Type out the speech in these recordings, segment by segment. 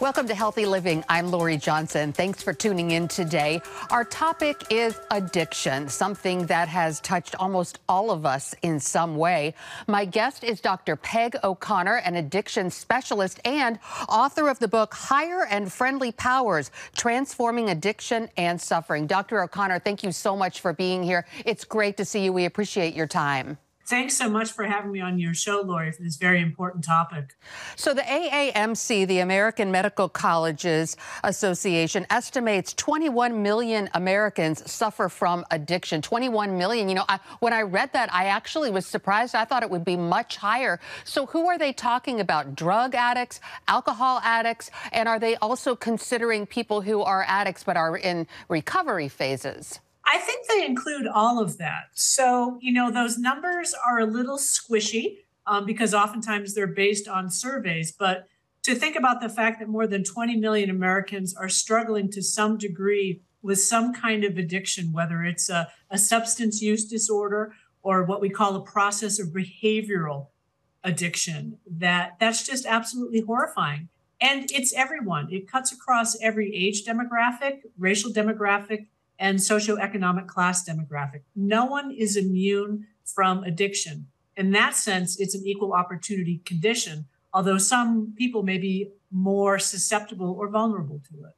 Welcome to Healthy Living. I'm Lori Johnson. Thanks for tuning in today. Our topic is addiction, something that has touched almost all of us in some way. My guest is Dr. Peg O'Connor, an addiction specialist and author of the book Higher and Friendly Powers, Transforming Addiction and Suffering. Dr. O'Connor, thank you so much for being here. It's great to see you. We appreciate your time. Thanks so much for having me on your show, Lori, for this very important topic. So the AAMC, the American Medical Colleges Association, estimates 21 million Americans suffer from addiction. 21 million. You know, when I read that, I actually was surprised. I thought it would be much higher. So who are they talking about? Drug addicts, alcohol addicts, and are they also considering people who are addicts but are in recovery phases? I think they include all of that. So, those numbers are a little squishy because oftentimes they're based on surveys. But to think about the fact that more than 20 million Americans are struggling to some degree with some kind of addiction, whether it's a substance use disorder or what we call a process of behavioral addiction, that's just absolutely horrifying. And it's everyone. It cuts across every age demographic, racial demographic, and socioeconomic class demographic. No one is immune from addiction. In that sense, it's an equal opportunity condition, although some people may be more susceptible or vulnerable to it.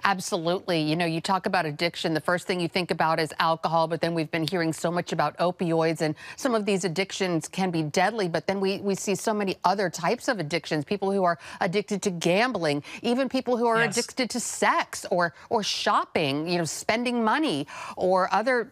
Absolutely. You know, you talk about addiction, the first thing you think about is alcohol, but then we've been hearing so much about opioids, and some of these addictions can be deadly, but then we see so many other types of addictions, people who are addicted to gambling, even people who are addicted to sex or shopping, spending money or other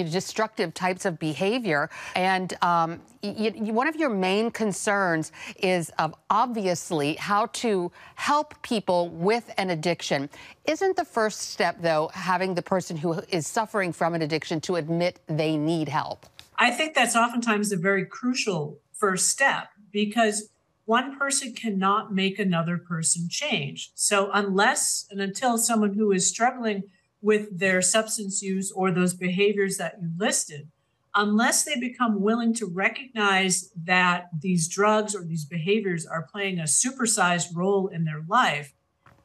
destructive types of behavior. And one of your main concerns is obviously how to help people with an addiction. Isn't the first step, though, having the person who is suffering from an addiction to admit they need help? I think that's oftentimes a very crucial first step because one person cannot make another person change. So unless and until someone who is struggling with their substance use or those behaviors that you listed, unless they become willing to recognize that these drugs or these behaviors are playing a supersized role in their life,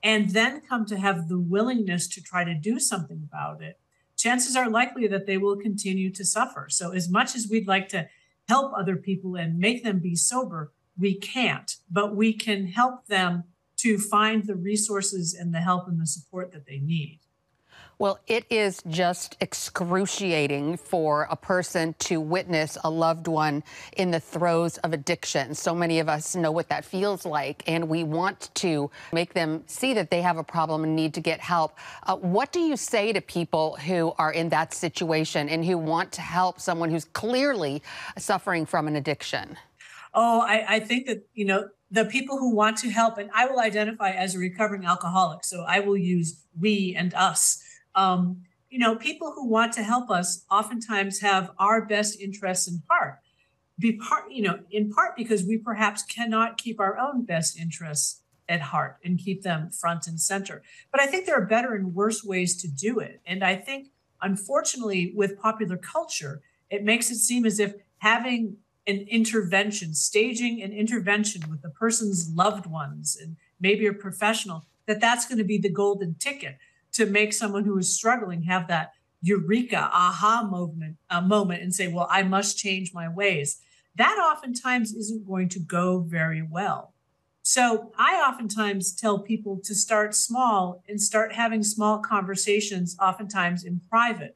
and then come to have the willingness to try to do something about it, chances are likely that they will continue to suffer. So as much as we'd like to help other people and make them be sober, we can't, but we can help them to find the resources and the help and the support that they need. Well, it is just excruciating for a person to witness a loved one in the throes of addiction. So many of us know what that feels like, and we want to make them see that they have a problem and need to get help. What do you say to people who are in that situation and who want to help someone who's clearly suffering from an addiction? Oh, I think that, the people who want to help, and I will identify as a recovering alcoholic, so I will use we and us. People who want to help us oftentimes have our best interests in heart. In part because we perhaps cannot keep our own best interests at heart and keep them front and center. But I think there are better and worse ways to do it. And I think, unfortunately, with popular culture, it makes it seem as if having an intervention, staging an intervention with the person's loved ones and maybe a professional, that's going to be the golden ticket to make someone who is struggling have that eureka, aha moment and say, well, I must change my ways. That oftentimes isn't going to go very well. So I oftentimes tell people to start small and start having small conversations, oftentimes in private.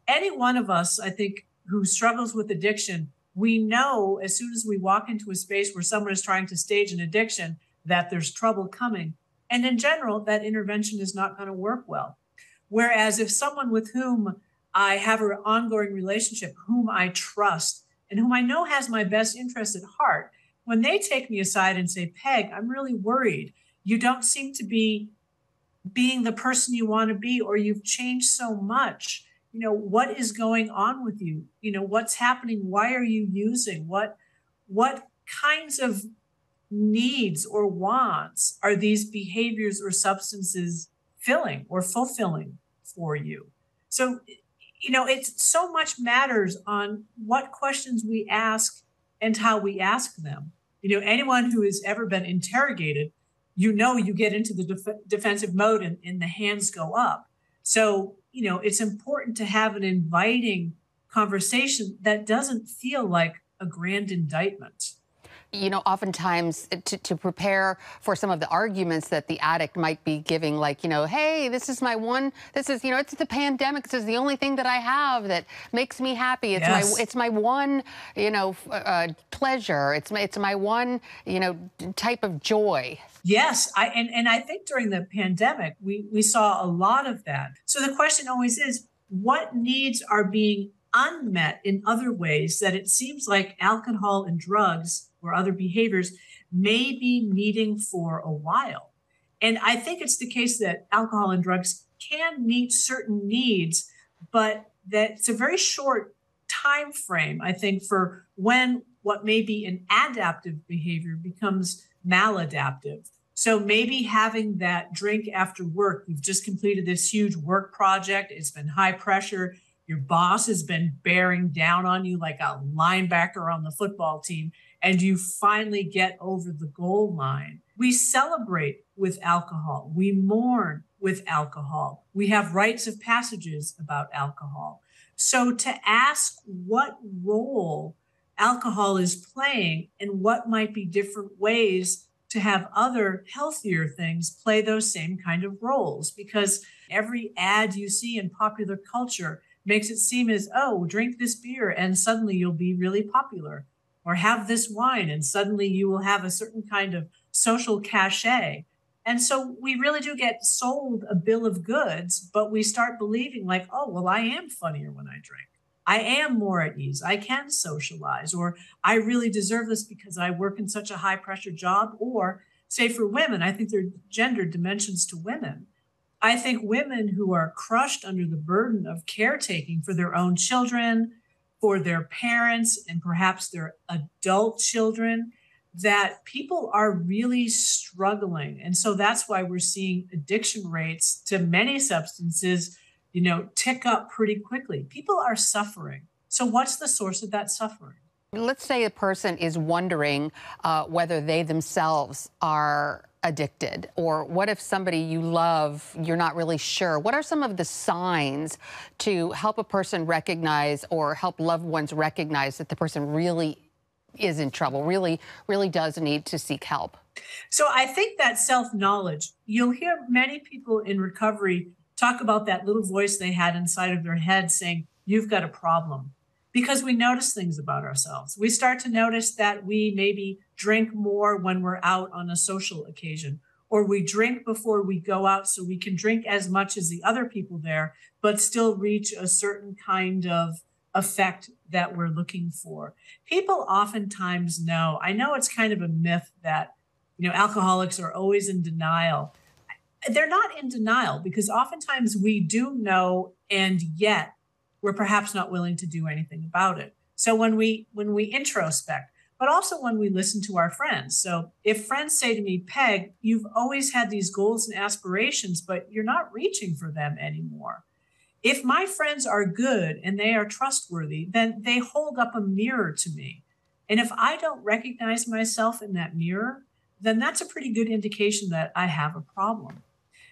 Any one of us, I think, who struggles with addiction, we know as soon as we walk into a space where someone is trying to stage an addiction that there's trouble coming. And in general, that intervention is not going to work well. Whereas if someone with whom I have an ongoing relationship, whom I trust, and whom I know has my best interest at heart, when they take me aside and say, Peg, I'm really worried. You don't seem to be being the person you want to be, or you've changed so much. What is going on with you? What's happening? Why are you using? What kinds of needs or wants are these behaviors or substances filling or fulfilling for you? So, it's so much matters on what questions we ask and how we ask them. Anyone who has ever been interrogated you get into the defensive mode and the hands go up. So, it's important to have an inviting conversation that doesn't feel like a grand indictment. Oftentimes to prepare for some of the arguments that the addict might be giving, like, hey, this is, it's the pandemic. This is the only thing that I have that makes me happy. It's my one, pleasure. It's my one, type of joy. Yes, I think during the pandemic, we saw a lot of that. So the question always is, what needs are being unmet in other ways that it seems like alcohol and drugs or other behaviors may be meeting for a while? And I think it's the case that alcohol and drugs can meet certain needs, but that it's a very short time frame, I think, for when what may be an adaptive behavior becomes maladaptive. So maybe having that drink after work, you've just completed this huge work project, it's been high pressure, your boss has been bearing down on you like a linebacker on the football team, and you finally get over the goal line. We celebrate with alcohol. We mourn with alcohol. We have rites of passages about alcohol. So to ask what role alcohol is playing and what might be different ways to have other healthier things play those same kind of roles, because every ad you see in popular culture makes it seem as, oh, drink this beer and suddenly you'll be really popular, or have this wine and suddenly you will have a certain kind of social cachet. And so we really do get sold a bill of goods, but we start believing like, oh, well, I am funnier when I drink. I am more at ease. I can socialize, or I really deserve this because I work in such a high pressure job. Or say for women, I think there are gender dimensions to women. I think women who are crushed under the burden of caretaking for their own children, for their parents, and perhaps their adult children, that people are really struggling. And so that's why we're seeing addiction rates to many substances, tick up pretty quickly. People are suffering. So what's the source of that suffering? Let's say a person is wondering whether they themselves are addicted, or what if somebody you love, you're not really sure. What are some of the signs to help a person recognize, or help loved ones recognize, that the person really is in trouble, really does need to seek help? So I think that self-knowledge, you'll hear many people in recovery talk about that little voice they had inside of their head saying, you've got a problem. Because we notice things about ourselves. We start to notice that we maybe drink more when we're out on a social occasion, or we drink before we go out so we can drink as much as the other people there, but still reach a certain kind of effect that we're looking for. People oftentimes know, I know it's kind of a myth that, alcoholics are always in denial. They're not in denial, because oftentimes we do know, and yet we're perhaps not willing to do anything about it. So when we introspect, but also when we listen to our friends. So if friends say to me, Peg, you've always had these goals and aspirations, but you're not reaching for them anymore. If my friends are good and they are trustworthy, then they hold up a mirror to me. And if I don't recognize myself in that mirror, then that's a pretty good indication that I have a problem.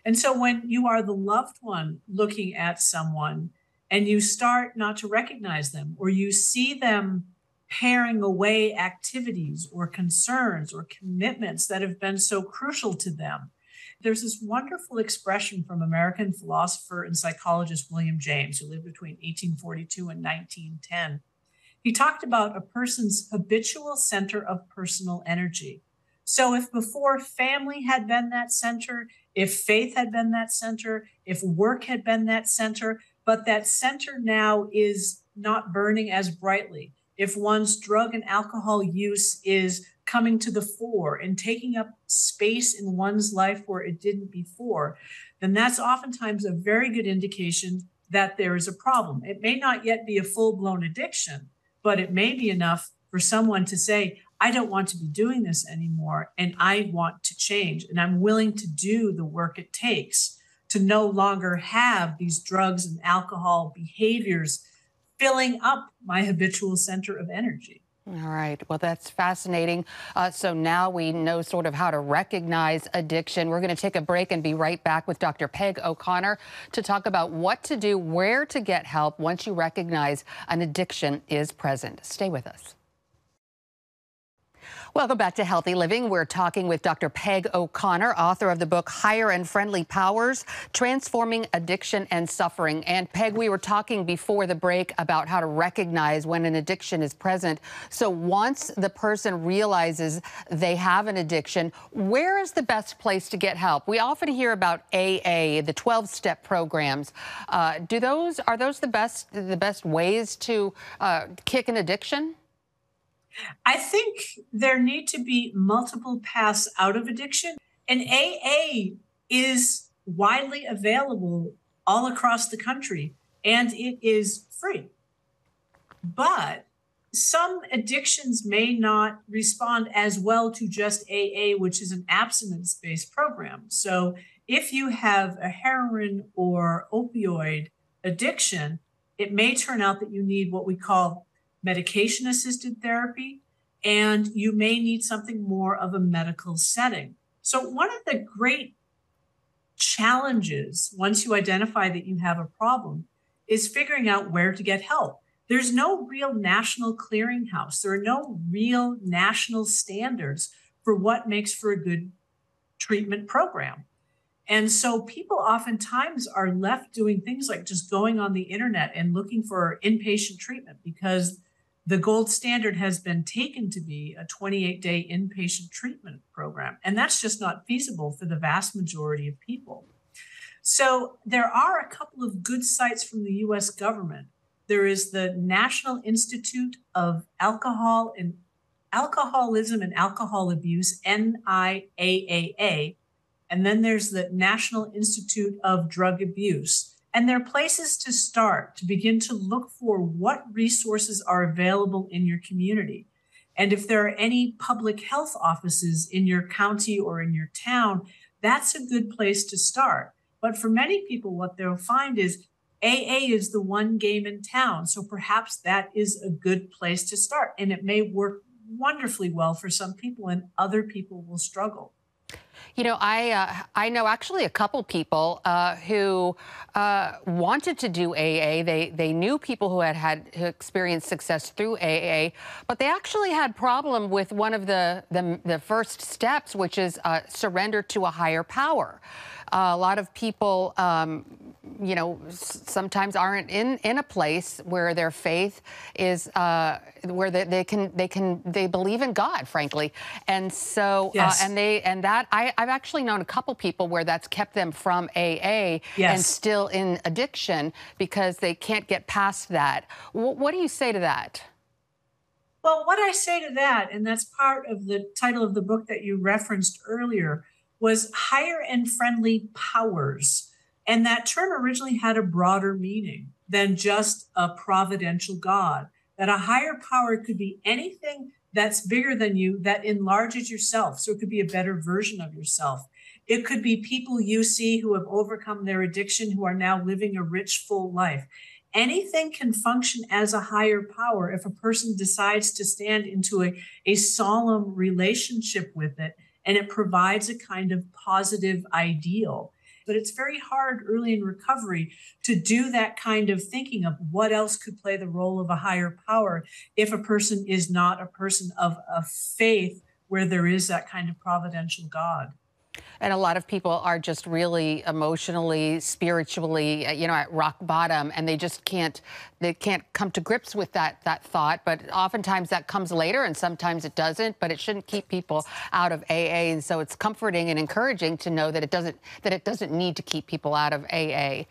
And so when you are the loved one looking at someone, and you start not to recognize them, or you see them paring away activities or concerns or commitments that have been so crucial to them. There's this wonderful expression from American philosopher and psychologist William James, who lived between 1842 and 1910. He talked about a person's habitual center of personal energy. So if before family had been that center, if faith had been that center, if work had been that center, but that center now is not burning as brightly, if one's drug and alcohol use is coming to the fore and taking up space in one's life where it didn't before, then that's oftentimes a very good indication that there is a problem. It may not yet be a full-blown addiction, but it may be enough for someone to say, I don't want to be doing this anymore, and I want to change, and I'm willing to do the work it takes to no longer have these drugs and alcohol behaviors filling up my habitual center of energy. All right. Well, that's fascinating. So now we know sort of how to recognize addiction. We're going to take a break and be right back with Dr. Peg O'Connor to talk about what to do, where to get help once you recognize an addiction is present. Stay with us. Welcome back to Healthy Living. We're talking with Dr. Peg O'Connor, author of the book Higher and Friendly Powers, Transforming Addiction and Suffering. And Peg, we were talking before the break about how to recognize when an addiction is present. So once the person realizes they have an addiction, where is the best place to get help? We often hear about AA, the 12-step programs. Are those the best ways to kick an addiction? I think there need to be multiple paths out of addiction, and AA is widely available all across the country, and it is free. But some addictions may not respond as well to just AA, which is an abstinence-based program. So if you have a heroin or opioid addiction, it may turn out that you need what we call medication-assisted therapy, and you may need something more of a medical setting. So one of the great challenges, once you identify that you have a problem, is figuring out where to get help. There's no real national clearinghouse. There are no real national standards for what makes for a good treatment program. And so people oftentimes are left doing things like just going on the internet and looking for inpatient treatment because the gold standard has been taken to be a 28-day inpatient treatment program. And that's just not feasible for the vast majority of people. So there are a couple of good sites from the US government. There is the National Institute of Alcoholism and Alcohol Abuse, NIAAA. And then there's the National Institute of Drug Abuse. And they're places to start to begin to look for what resources are available in your community. And if there are any public health offices in your county or in your town, that's a good place to start. But for many people, what they'll find is AA is the one game in town. So perhaps that is a good place to start. And it may work wonderfully well for some people, and other people will struggle. You know, I know actually a couple people who wanted to do AA. They knew people who had experienced success through AA, but they actually had problem with one of the first steps, which is surrender to a higher power. A lot of people, you know, sometimes aren't in a place where their faith is where they believe in God, frankly, and so Yes. I've actually known a couple people where that's kept them from AA and still in addiction because they can't get past that. What do you say to that? Well, what I say to that, and that's part of the title of the book that you referenced earlier, was Higher and Friendly Powers. And that term originally had a broader meaning than just a providential God, that a higher power could be anything that's bigger than you, that enlarges yourself. So it could be a better version of yourself. It could be people you see who have overcome their addiction, who are now living a rich, full life. Anything can function as a higher power if a person decides to stand into a solemn relationship with it, and it provides a kind of positive ideal. But it's very hard early in recovery to do that kind of thinking of what else could play the role of a higher power if a person is not a person of a faith where there is that kind of providential God. And a lot of people are just really emotionally, spiritually, you know, at rock bottom, and they can't come to grips with that thought. But oftentimes that comes later, and sometimes it doesn't. But it shouldn't keep people out of AA. And so it's comforting and encouraging to know that it doesn't need to keep people out of AA.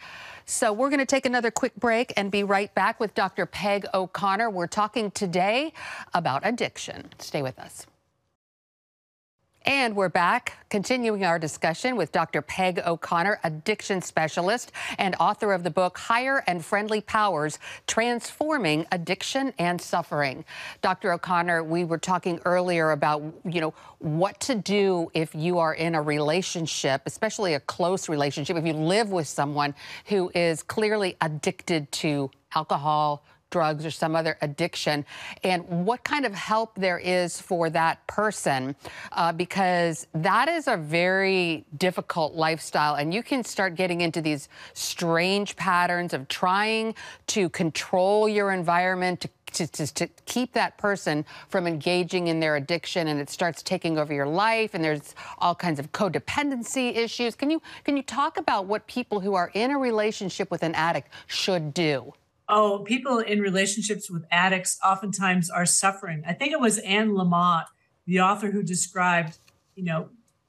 So we're going to take another quick break and be right back with Dr. Peg O'Connor. We're talking today about addiction. Stay with us. And we're back, continuing our discussion with Dr. Peg O'Connor, addiction specialist and author of the book Higher and Friendly Powers, Transforming Addiction and Suffering. Dr. O'Connor, we were talking earlier about, you know, what to do if you are in a relationship, especially a close relationship, if you live with someone who is clearly addicted to alcohol, drugs or some other addiction, and what kind of help there is for that person, because that is a very difficult lifestyle, and you can start getting into these strange patterns of trying to control your environment to keep that person from engaging in their addiction, and it starts taking over your life, and there's all kinds of codependency issues. Can you talk about what people who are in a relationship with an addict should do? Oh, people in relationships with addicts oftentimes are suffering. I think it was Anne Lamott, the author, who described,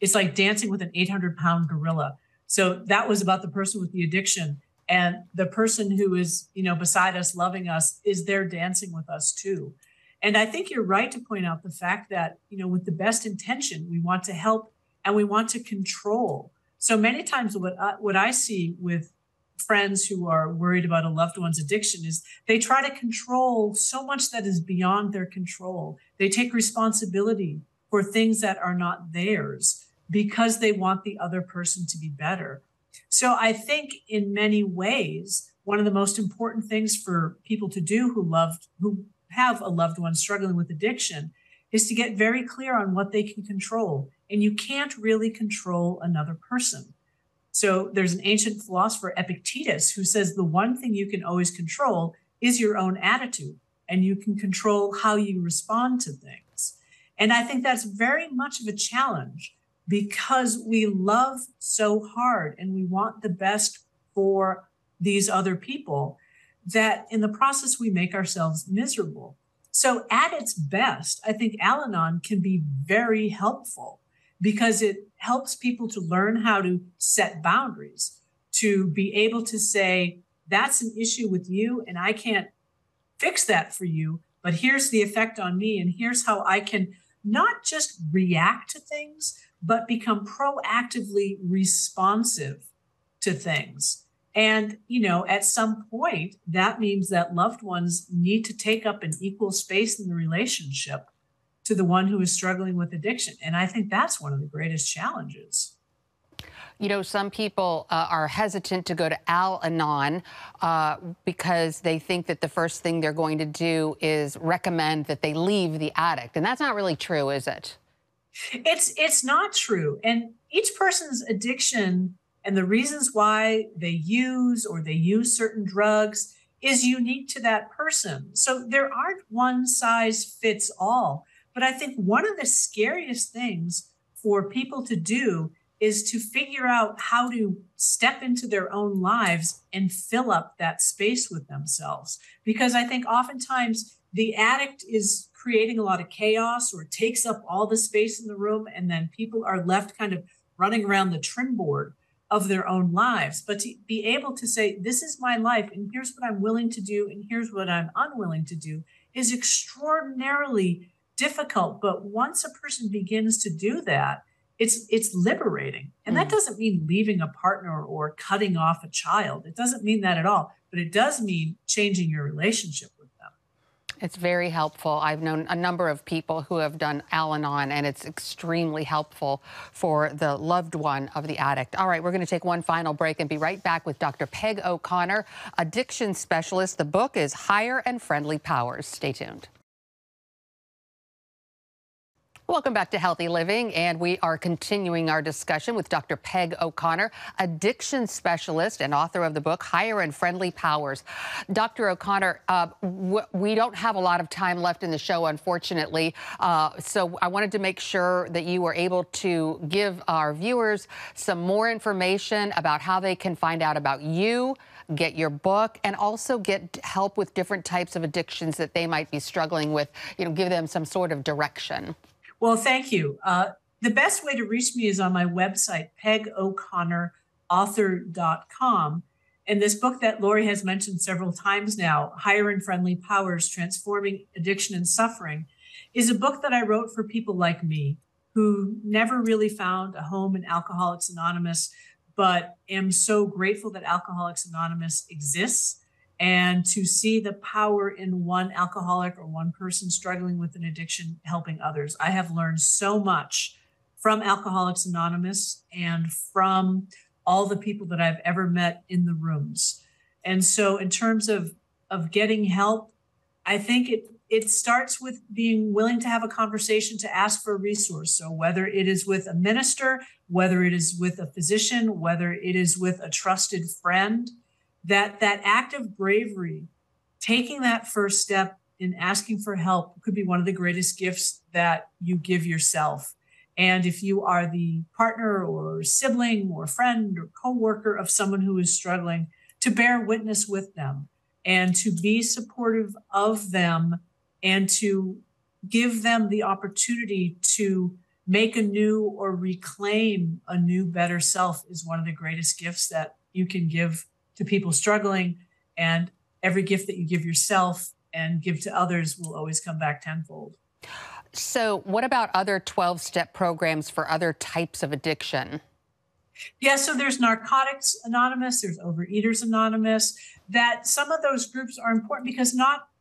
it's like dancing with an 800-pound gorilla. So that was about the person with the addiction. And the person who is, beside us, loving us, is there dancing with us too. And I think you're right to point out the fact that, with the best intention, we want to help and we want to control. So many times what I see with friends who are worried about a loved one's addiction is they try to control so much that is beyond their control. They take responsibility for things that are not theirs because they want the other person to be better. So I think in many ways, one of the most important things for people to do who have a loved one struggling with addiction is to get very clear on what they can control. And you can't really control another person. So there's an ancient philosopher, Epictetus, who says the one thing you can always control is your own attitude, and you can control how you respond to things. And I think that's very much of a challenge because we love so hard and we want the best for these other people that in the process we make ourselves miserable. So at its best, I think Al-Anon can be very helpful because it helps people to learn how to set boundaries, to be able to say, that's an issue with you and I can't fix that for you, but here's the effect on me and here's how I can not just react to things, but become proactively responsive to things. And, at some point, that means that loved ones need to take up an equal space in the relationship to the one who is struggling with addiction. And I think that's one of the greatest challenges. Some people are hesitant to go to Al-Anon because they think that the first thing they're going to do is recommend that they leave the addict. And that's not really true, is it? It's not true. And each person's addiction and the reasons why they use certain drugs is unique to that person. So there aren't one size fits all. But I think one of the scariest things for people to do is to figure out how to step into their own lives and fill up that space with themselves. Because I think oftentimes the addict is creating a lot of chaos or takes up all the space in the room, and then people are left kind of running around the trim board of their own lives. But to be able to say, this is my life, and here's what I'm willing to do, and here's what I'm unwilling to do, is extraordinarily difficult. But once a person begins to do that, it's liberating. And that doesn't mean leaving a partner or cutting off a child. It doesn't mean that at all. But it does mean changing your relationship with them. It's very helpful. I've known a number of people who have done Al-Anon, and it's extremely helpful for the loved one of the addict. All right, we're going to take one final break and be right back with Dr. Peg OConnor, addiction specialist. The book is Higher and Friendly Powers. Stay tuned. Welcome back to Healthy Living, and we are continuing our discussion with Dr. Peg OConnor, addiction specialist and author of the book Higher and Friendly Powers. Dr. OConnor, we don't have a lot of time left in the show, unfortunately, so I wanted to make sure that you were able to give our viewers some more information about how they can find out about you, get your book, and also get help with different types of addictions that they might be struggling with, give them some sort of direction. Well, thank you. The best way to reach me is on my website, pegoconnorauthor.com. And this book that Lori has mentioned several times now, Higher and Friendly Powers, Transforming Addiction and Suffering, is a book that I wrote for people like me who never really found a home in Alcoholics Anonymous, but am so grateful that Alcoholics Anonymous exists. And to see the power in one alcoholic or one person struggling with an addiction helping others. I have learned so much from Alcoholics Anonymous and from all the people that I've ever met in the rooms. And so in terms of getting help, I think it starts with being willing to have a conversation, to ask for a resource. So whether it is with a minister, whether it is with a physician, whether it is with a trusted friend, that act of bravery, taking that first step in asking for help, could be one of the greatest gifts that you give yourself. And if you are the partner or sibling or friend or coworker of someone who is struggling, to bear witness with them and to be supportive of them and to give them the opportunity to make a new or reclaim a new, better self is one of the greatest gifts that you can give to people struggling. And every gift that you give yourself and give to others will always come back tenfold. So what about other 12-step programs for other types of addiction? Yeah, so there's Narcotics Anonymous, there's Overeaters Anonymous, that some of those groups are important because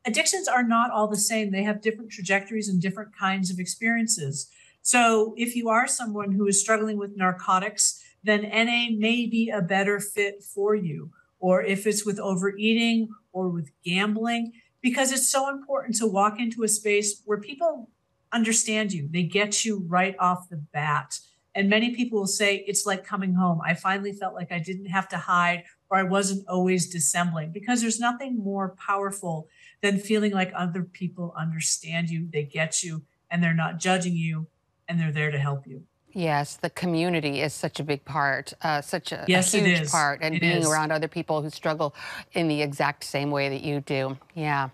addictions are not all the same. They have different trajectories and different kinds of experiences. So if you are someone who is struggling with narcotics, then NA may be a better fit for you. Or if it's with overeating or with gambling, because it's so important to walk into a space where people understand you. They get you right off the bat. And many people will say, it's like coming home. I finally felt like I didn't have to hide, or I wasn't always dissembling, because there's nothing more powerful than feeling like other people understand you, they get you, and they're not judging you, and they're there to help you. Yes, the community is such a big part, such a Yes, it huge is. part, and It being is. around other people who struggle in the exact same way that you do. Yeah.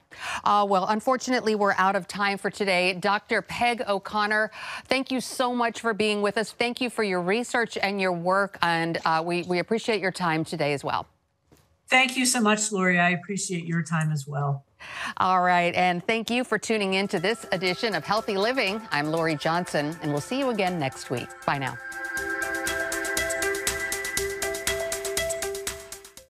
Well, unfortunately, we're out of time for today. Dr. Peg O'Connor, thank you so much for being with us. Thank you for your research and your work, and we appreciate your time today as well. Thank you so much, Lori. I appreciate your time as well. All right, and thank you for tuning in to this edition of Healthy Living. I'm Lori Johnson, and we'll see you again next week. Bye now.